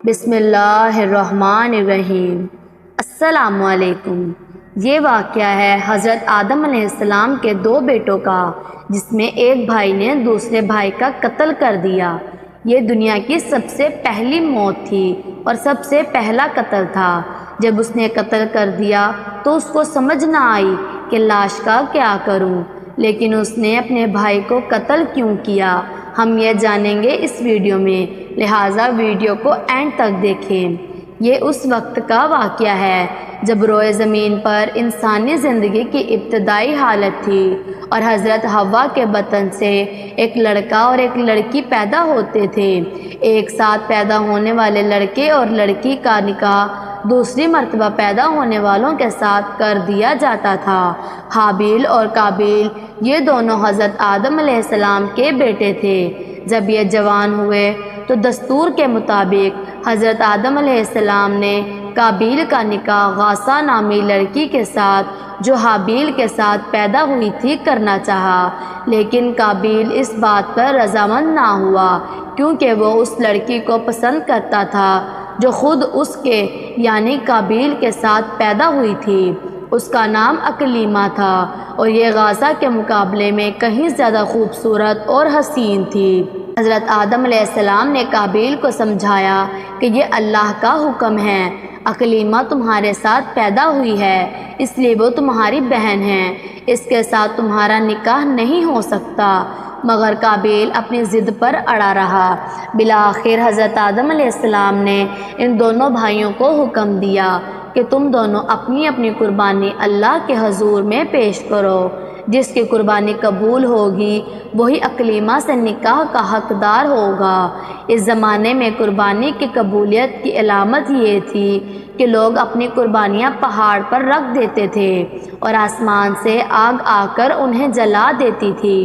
بسم اللہ الرحمن الرحیم۔ السلام علیکم۔ یہ واقعہ ہے حضرت آدم علیہ السلام کے دو بیٹوں کا، جس میں ایک بھائی نے دوسرے بھائی کا قتل کر دیا۔ یہ دنیا کی سب سے پہلی موت تھی اور سب سے پہلا قتل تھا۔ جب اس نے قتل کر دیا تو اس کو سمجھ نہ آئی کہ لاش کا کیا کروں، لیکن اس نے اپنے بھائی کو قتل کیوں کیا، ہم یہ جانیں گے اس ویڈیو میں، لہٰذا ویڈیو کو اینڈ تک دیکھیں۔ یہ اس وقت کا واقعہ ہے جب روئے زمین پر انسانی زندگی کی ابتدائی حالت تھی اور حضرت حوا کے بطن سے ایک لڑکا اور ایک لڑکی پیدا ہوتے تھے۔ ایک ساتھ پیدا ہونے والے لڑکے اور لڑکی کا نکاح دوسری مرتبہ پیدا ہونے والوں کے ساتھ کر دیا جاتا تھا۔ حابیل اور قابیل یہ دونوں حضرت آدم علیہ السلام کے بیٹے تھے۔ جب یہ جوان ہوئے تو دستور کے مطابق حضرت آدم علیہ السلام نے قابیل کا نکاح غاسہ نامی لڑکی کے ساتھ جو حابیل کے ساتھ پیدا ہوئی تھی کرنا چاہا، لیکن قابیل اس بات پر رضامند نہ ہوا کیونکہ وہ اس لڑکی کو پسند کرتا تھا جو خود اس کے یعنی قابیل کے ساتھ پیدا ہوئی تھی۔ اس کا نام اکلیمہ تھا اور یہ غاسہ کے مقابلے میں کہیں زیادہ خوبصورت اور حسین تھی۔ حضرت آدم علیہ السلام نے قابیل کو سمجھایا کہ یہ اللہ کا حکم ہے، اکلیمہ تمہارے ساتھ پیدا ہوئی ہے اس لیے وہ تمہاری بہن ہے، اس کے ساتھ تمہارا نکاح نہیں ہو سکتا، مگر قابیل اپنی ضد پر اڑا رہا۔ بالآخر حضرت آدم علیہ السلام نے ان دونوں بھائیوں کو حکم دیا کہ تم دونوں اپنی اپنی قربانی اللہ کے حضور میں پیش کرو، جس کی قربانی قبول ہوگی وہی اکلیمہ سے نکاح کا حقدار ہوگا۔ اس زمانے میں قربانی کی قبولیت کی علامت یہ تھی کہ لوگ اپنی قربانیاں پہاڑ پر رکھ دیتے تھے اور آسمان سے آگ آ کر انہیں جلا دیتی تھی۔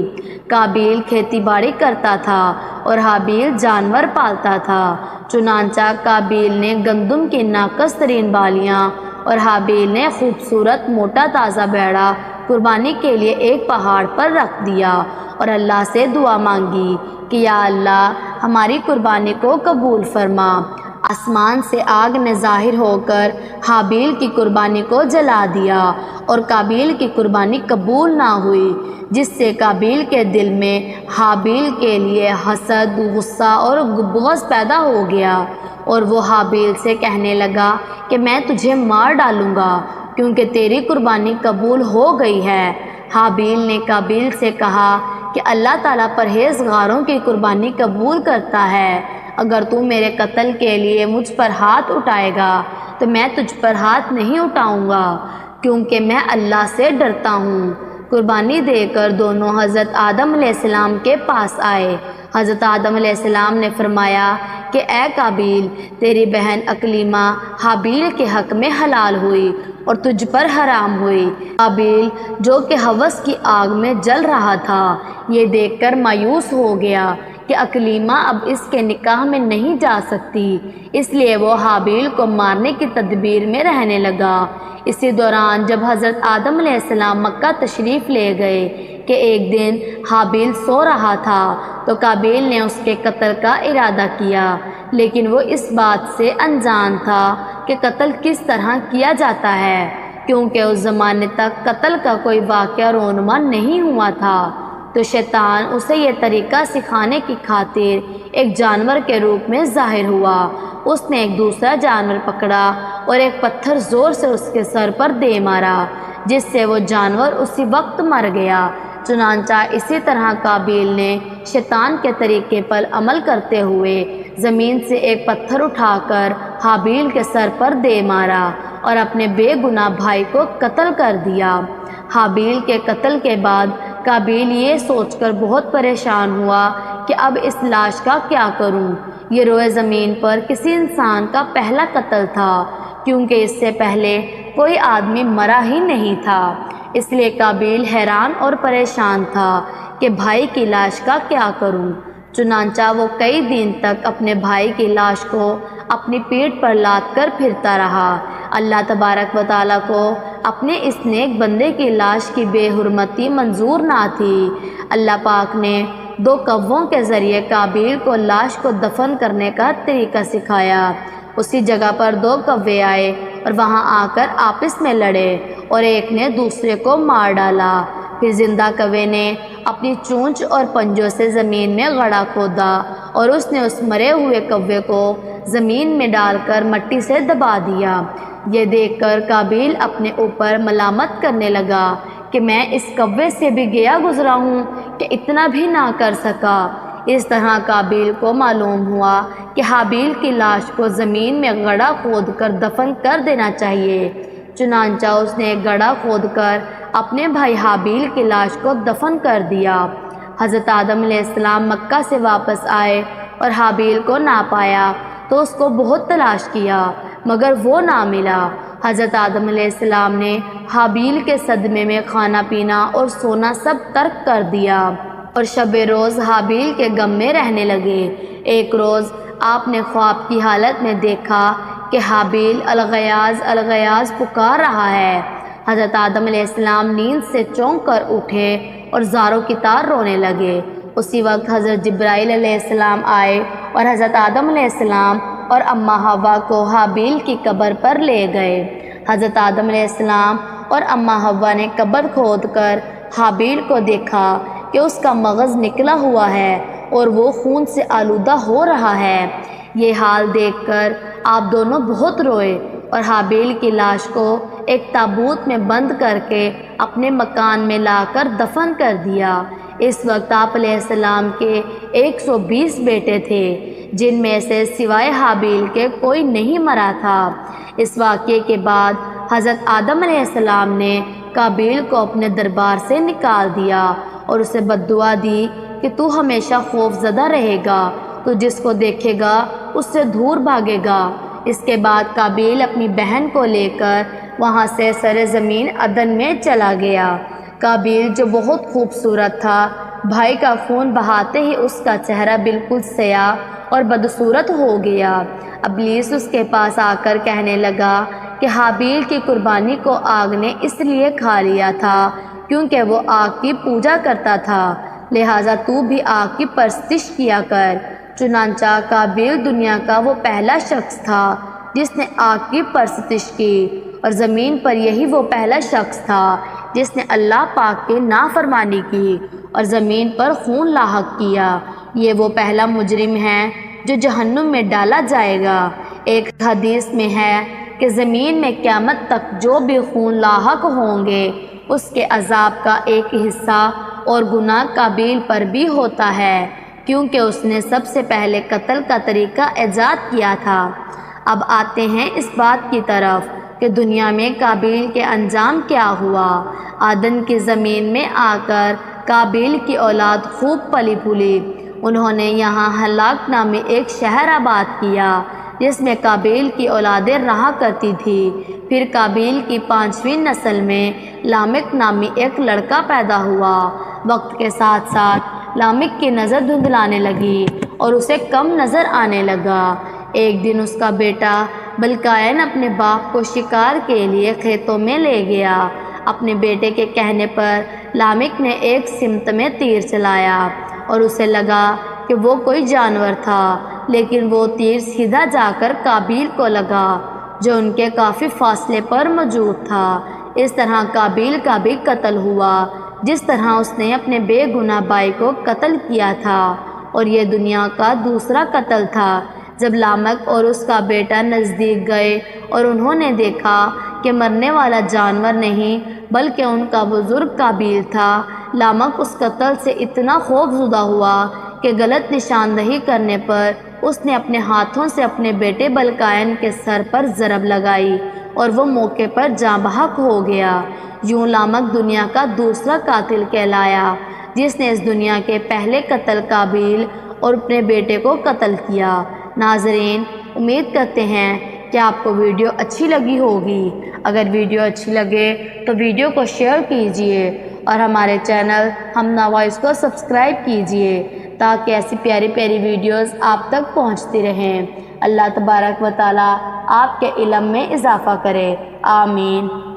قابیل کھیتی باڑی کرتا تھا اور حابیل جانور پالتا تھا، چنانچہ قابیل نے گندم کی ناقص ترین بالیاں اور حابیل نے خوبصورت موٹا تازہ بیڑا قربانی کے لیے ایک پہاڑ پر رکھ دیا اور اللہ سے دعا مانگی کہ یا اللہ ہماری قربانی کو قبول فرما۔ آسمان سے آگ نے ظاہر ہو کر حابیل کی قربانی کو جلا دیا اور قابیل کی قربانی قبول نہ ہوئی، جس سے قابیل کے دل میں حابیل کے لیے حسد، غصہ اور بغض پیدا ہو گیا اور وہ حابیل سے کہنے لگا کہ میں تجھے مار ڈالوں گا کیونکہ تیری قربانی قبول ہو گئی ہے۔ حابیل نے قابیل سے کہا کہ اللہ تعالیٰ پرہیزگاروں کی قربانی قبول کرتا ہے، اگر تو میرے قتل کے لیے مجھ پر ہاتھ اٹھائے گا تو میں تجھ پر ہاتھ نہیں اٹھاؤں گا کیونکہ میں اللہ سے ڈرتا ہوں۔ قربانی دے کر دونوں حضرت آدم علیہ السلام کے پاس آئے۔ حضرت آدم علیہ السلام نے فرمایا کہ اے قابیل، تیری بہن اکلیمہ حابیل کے حق میں حلال ہوئی اور تجھ پر حرام ہوئی۔ قابیل جو کہ ہوس کی آگ میں جل رہا تھا، یہ دیکھ کر مایوس ہو گیا کہ اکلیمہ اب اس کے نکاح میں نہیں جا سکتی، اس لیے وہ حابیل کو مارنے کی تدبیر میں رہنے لگا۔ اسی دوران جب حضرت آدم علیہ السلام مکہ تشریف لے گئے کہ ایک دن حابیل سو رہا تھا تو قابیل نے اس کے قتل کا ارادہ کیا، لیکن وہ اس بات سے انجان تھا کہ قتل کس طرح کیا جاتا ہے، کیونکہ اس زمانے تک قتل کا کوئی واقعہ رونما نہیں ہوا تھا۔ تو شیطان اسے یہ طریقہ سکھانے کی خاطر ایک جانور کے روپ میں ظاہر ہوا۔ اس نے ایک دوسرا جانور پکڑا اور ایک پتھر زور سے اس کے سر پر دے مارا، جس سے وہ جانور اسی وقت مر گیا۔ چنانچہ اسی طرح قابیل نے شیطان کے طریقے پر عمل کرتے ہوئے زمین سے ایک پتھر اٹھا کر حابیل کے سر پر دے مارا اور اپنے بے گناہ بھائی کو قتل کر دیا۔ حابیل کے قتل کے بعد قابیل یہ سوچ کر بہت پریشان ہوا کہ اب اس لاش کا کیا کروں۔ یہ روئے زمین پر کسی انسان کا پہلا قتل تھا کیونکہ اس سے پہلے کوئی آدمی مرا ہی نہیں تھا، اس لیے قابیل حیران اور پریشان تھا کہ بھائی کی لاش کا کیا کروں۔ چنانچہ وہ کئی دن تک اپنے بھائی کی لاش کو اپنی پیٹھ پر لاد کر پھرتا رہا۔ اللہ تبارک و تعالیٰ کو اپنے اس نیک بندے کی لاش کی بے حرمتی منظور نہ تھی۔ اللہ پاک نے 2 कौवों के ज़रिए काबिल को लाश को दफन करने का तरीका सिखाया। उसी जगह पर 2 कौवे आए और वहां आकर आपस में लड़े और एक ने दूसरे को मार डाला। फिर जिंदा कौवे ने अपनी चोंच और पंजों से ज़मीन में गड्ढा खोदा और उसने उस मरे हुए कौवे को ज़मीन में डालकर मिट्टी से दबा दिया। ये देखकर काबिल अपने ऊपर मलामत करने लगा कि मैं इस कौवे से भी गया गुजरा हूँ कि इतना भी ना कर सका। इस तरह काबिल को मालूम हुआ कि हाबिल की लाश को ज़मीन में गड्ढा खोदकर दफन कर देना चाहिए। चुनांचा उसने एक गड्ढा खोदकर अपने भाई हाबिल की लाश को दफन कर दिया। हज़रत आदम अलैहिस्सलाम मक्का से वापस आए और हाबिल को ना पाया तो उसको बहुत तलाश किया मगर वो ना मिला। हज़रत आदम अलैहिस्सलाम ने हाबिल के सदमे में खाना पीना और सोना सब तर्क कर दिया और शबे रोज़ हाबिल के गम में रहने लगे। एक रोज़ आपने ख्वाब की हालत में देखा कि हाबिल अलगयाज़ अलगयाज़ पुकार रहा है। हज़रत आदम अलैहिस्सलाम नींद से चौंक कर उठे और ज़ारों की तार रोने लगे। उसी वक्त हज़रत जिब्राइल अलैहिस्सलाम आए और हज़रत आदम अलैहिस्सलाम और अम्मा हवा को हाबिल की कब्र पर ले गए। हज़रत आदम अलैहिस्सलाम और अम्मा हवा ने कब्र खोदकर हाबिल को देखा कि उसका मगज़ निकला हुआ है और वो खून से आलूदा हो रहा है। ये हाल देखकर आप दोनों बहुत रोए और हाबिल की लाश को एक ताबूत में बंद करके अपने मकान में लाकर दफन कर दिया। इस वक्त आप अलैहिस्सलाम के 120 बेटे थे जिनमें से सिवाय हाबिल के कोई नहीं मरा था। इस वाक़ये के बाद हज़रत आदम अलैहिस्सलाम ने काबिल को अपने दरबार से निकाल दिया और उसे बद्दुआ दी कि तू हमेशा खौफज़दा रहेगा, तो जिसको देखेगा उससे दूर भागेगा। इसके बाद काबिल अपनी बहन को लेकर वहाँ से सरे ज़मीन अदन में चला गया। काबिल जो बहुत खूबसूरत था, भाई का खून बहाते ही उसका चेहरा बिल्कुल स्याह और बदसूरत हो गया। इब्लीस उसके पास आकर कहने लगा कि हाबिल की कुर्बानी को आग ने इसलिए खा लिया था क्योंकि वो आग की पूजा करता था, लिहाजा तू भी आग की परस्तिश किया कर। चुनांचा काबिल दुनिया का वो पहला शख्स था जिसने आग की परस्तिश की और ज़मीन पर यही वो पहला शख्स था जिसने अल्लाह पाक की नाफरमानी की और ज़मीन पर खून लाहक किया। ये वो पहला मुजरिम है जो जहन्नुम में डाला जाएगा। एक हदीस में है कि ज़मीन में क़यामत तक जो भी खून लाहक होंगे उसके अज़ाब का एक हिस्सा और गुनाह काबिल पर भी होता है क्योंकि उसने सबसे पहले कत्ल का तरीका ईजाद किया था। अब आते हैं इस बात की तरफ कि दुनिया में काबिल के अंजाम क्या हुआ। आदन की ज़मीन में आकर काबिल की औलाद खूब पली फूली। उन्होंने यहाँ हलाक नामी एक शहर आबाद किया जिसमें काबिल की औलादें रहा करती थी। फिर काबिल की 5वीं नस्ल में लामिक नामी एक लड़का पैदा हुआ। वक्त के साथ साथ लामिक की नज़र धुंधलाने लगी और उसे कम नज़र आने लगा। एक दिन उसका बेटा बल्कायन अपने बाप को शिकार के लिए खेतों में ले गया। अपने बेटे के कहने पर लामिक ने एक सिमत में तीर चलाया और उसे लगा कि वो कोई जानवर था, लेकिन वो तीर सीधा जाकर काबिल को लगा जो उनके काफ़ी फासले पर मौजूद था। इस तरह काबिल का भी कत्ल हुआ जिस तरह उसने अपने बेगुनाह भाई को कत्ल किया था। और ये दुनिया का दूसरा कत्ल था जब लामक और उसका बेटा नज़दीक गए और उन्होंने देखा कि मरने वाला जानवर नहीं बल्कि उनका बुज़ुर्ग काबिल था। लामक उस कत्ल से इतना खौफज़दा हुआ कि गलत निशानदही करने पर उसने अपने हाथों से अपने बेटे बल्कायन के सर पर ज़रब लगाई और वो मौके पर जाँ बहक हो गया। यूँ लामक दुनिया का दूसरा कातिल कहलाया जिसने इस दुनिया के पहले कत्ल काबिल और अपने बेटे को कत्ल किया। नाज़रीन, उम्मीद करते हैं कि आपको वीडियो अच्छी लगी होगी। अगर वीडियो अच्छी लगे तो वीडियो को शेयर कीजिए और हमारे चैनल हमना वॉइस को सब्सक्राइब कीजिए ताकि ऐसी प्यारी प्यारी वीडियोस आप तक पहुंचती रहें। अल्लाह तबारक व तआला आपके इल्म में इजाफ़ा करे। आमीन।